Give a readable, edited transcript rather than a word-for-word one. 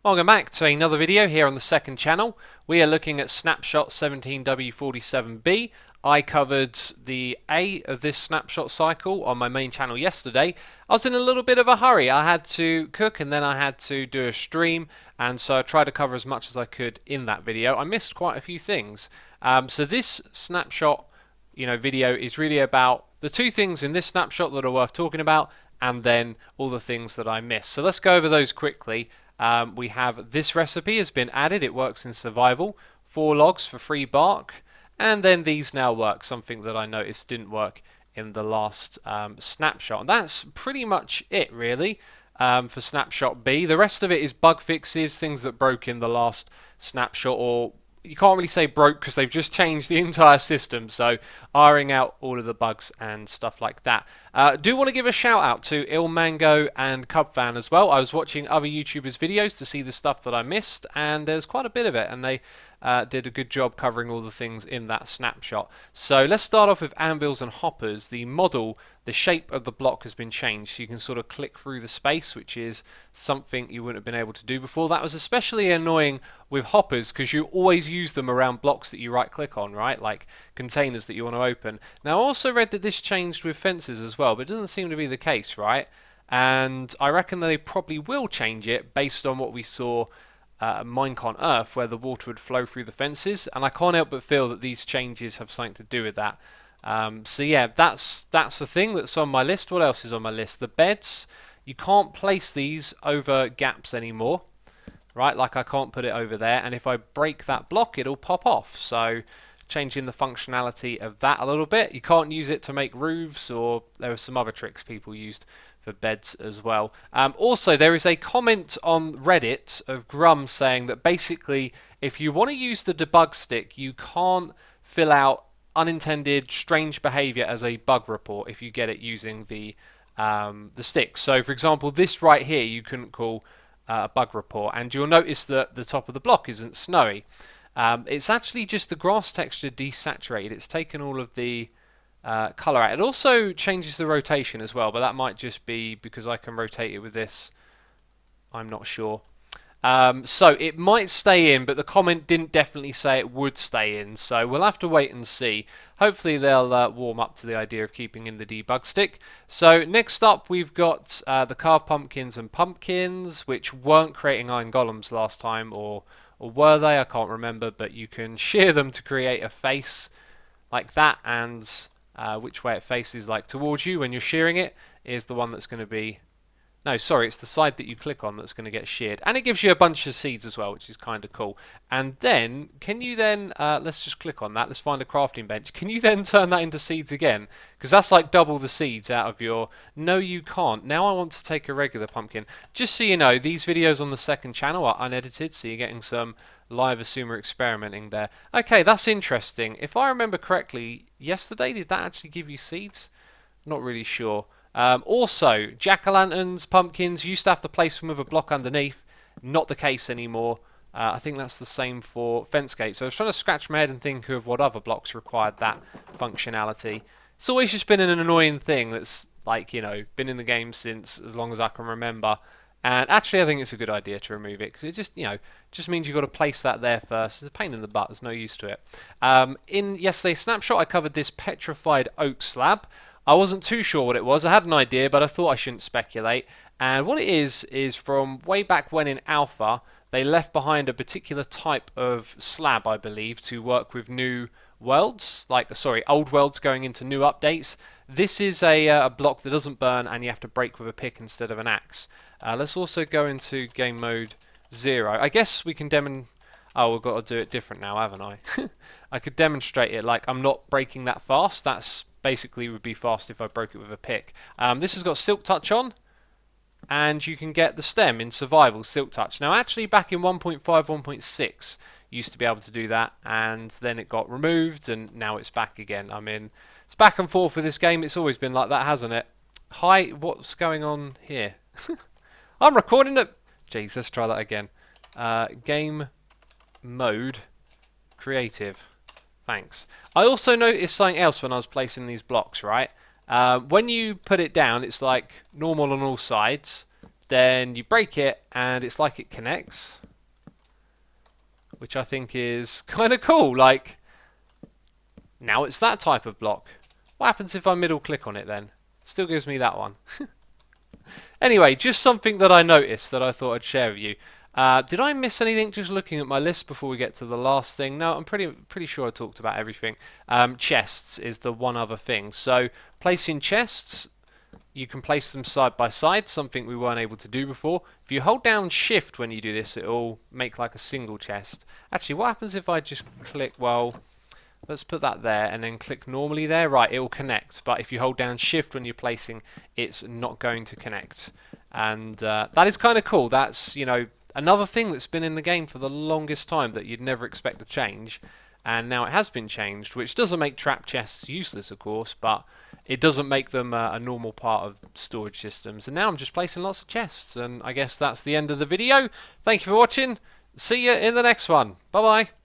Welcome back to another video here on the second channel. We are looking at Snapshot 17w47b. I covered the A of this snapshot cycle on my main channel yesterday. I was in a little bit of a hurry. I had to cook and then I had to do a stream, and so I tried to cover as much as I could in that video. I missed quite a few things. So this snapshot video is really about the two things in this snapshot that are worth talking about, and then all the things that I missed. So let's go over those quickly. We have this recipe has been added. It works in survival. 4 logs for free bark. And then these now work, something that I noticed didn't work in the last snapshot. And that's pretty much it, really, for snapshot B. The rest of it is bug fixes, things that broke in the last snapshot, or you can't really say broke because they've just changed the entire system, so ironing out all of the bugs and stuff like that. Do want to give a shout out to Ilmango and Cubfan as well. I was watching other YouTubers' videos to see the stuff that I missed, and there's quite a bit of it, and they did a good job covering all the things in that snapshot. So let's start off with Anvils and Hoppers. The model, the shape of the block has been changed, so you can sort of click through the space, which is something you wouldn't have been able to do before. That was especially annoying with hoppers because you always use them around blocks that you right click on, right? Like containers that you want to open. Now I also read that this changed with fences as well, but it doesn't seem to be the case, right? And I reckon they probably will change it based on what we saw Minecon Earth, where the water would flow through the fences, and I can't help but feel that these changes have something to do with that. So yeah, that's the thing that's on my list. What else is on my list? The beds. You can't place these over gaps anymore, right? Like I can't put it over there, and if I break that block, it'll pop off. So changing the functionality of that a little bit. You can't use it to make roofs, or there were some other tricks people used for beds as well. Also, there is a comment on Reddit of Grum saying that basically if you want to use the debug stick, you can't fill out unintended strange behavior as a bug report if you get it using the stick. So for example, this right here you couldn't call a bug report, and you'll notice that the top of the block isn't snowy. It's actually just the grass texture desaturated. It's taken all of the color out. It also changes the rotation as well, but that might just be because I can rotate it with this. I'm not sure. So it might stay in, but the comment didn't definitely say it would stay in, so we'll have to wait and see. Hopefully they'll warm up to the idea of keeping in the debug stick. So next up we've got the carved pumpkins and pumpkins, which weren't creating iron golems last time, or were they? I can't remember, but you can shear them to create a face like that, and which way it faces, like towards you when you're shearing it, is the one that's going to be... No, sorry, it's the side that you click on that's going to get sheared. And it gives you a bunch of seeds as well, which is kind of cool. And then, can you then, let's just click on that, let's find a crafting bench. Can you then turn that into seeds again? Because that's like double the seeds out of your... No, you can't. Now I want to take a regular pumpkin. Just so you know, these videos on the second channel are unedited, so you're getting some live Asuma experimenting there. Okay, that's interesting. If I remember correctly, yesterday, did that actually give you seeds? Not really sure. Also, jack-o'-lanterns, pumpkins, you used to have to place them with a block underneath. Not the case anymore. I think that's the same for fence gates. So I was trying to scratch my head and think of what other blocks required that functionality. It's always just been an annoying thing that's, like, been in the game since as long as I can remember. And actually I think it's a good idea to remove it, because it just, just means you've got to place that there first. It's a pain in the butt, there's no use to it. In yesterday's snapshot I covered this Petrified Oats Lab. I wasn't too sure what it was. I had an idea, but I thought I shouldn't speculate. And what it is from way back when in Alpha, they left behind a particular type of slab, I believe, to work with new worlds, old worlds going into new updates. This is a block that doesn't burn, and you have to break with a pick instead of an axe. Let's also go into game mode 0. I guess we can Oh, we've got to do it different now, haven't I? I could demonstrate it like I'm not breaking that fast. That's basically would be fast if I broke it with a pick. This has got Silk Touch on, and you can get the stem in survival, Silk Touch. Now actually back in 1.5, 1.6 you used to be able to do that, and then it got removed, and now it's back again. I mean, it's back and forth with this game. It's always been like that, hasn't it? Hi, what's going on here? I'm recording it. Jeez, let's try that again. Game mode creative. Thanks. I also noticed something else when I was placing these blocks, right? When you put it down, it's like normal on all sides. then you break it and it's like it connects, which I think is kind of cool. Like, now it's that type of block. What happens if I middle click on it then? Still gives me that one. Anyway, just something that I noticed that I thought I'd share with you. Did I miss anything just looking at my list before we get to the last thing? No, I'm pretty sure I talked about everything. Chests is the one other thing. So placing chests, you can place them side by side, something we weren't able to do before. If you hold down shift when you do this, it'll make like a single chest. Actually, what happens if I just click, well, let's put that there and then click normally there. Right, it will connect. But if you hold down shift when you're placing, it's not going to connect. And that is kind of cool. That's, you know, another thing that's been in the game for the longest time that you'd never expect to change. And now it has been changed, which doesn't make trap chests useless, of course, but it doesn't make them a normal part of storage systems. And now I'm just placing lots of chests. And I guess that's the end of the video. Thank you for watching. See you in the next one. Bye-bye.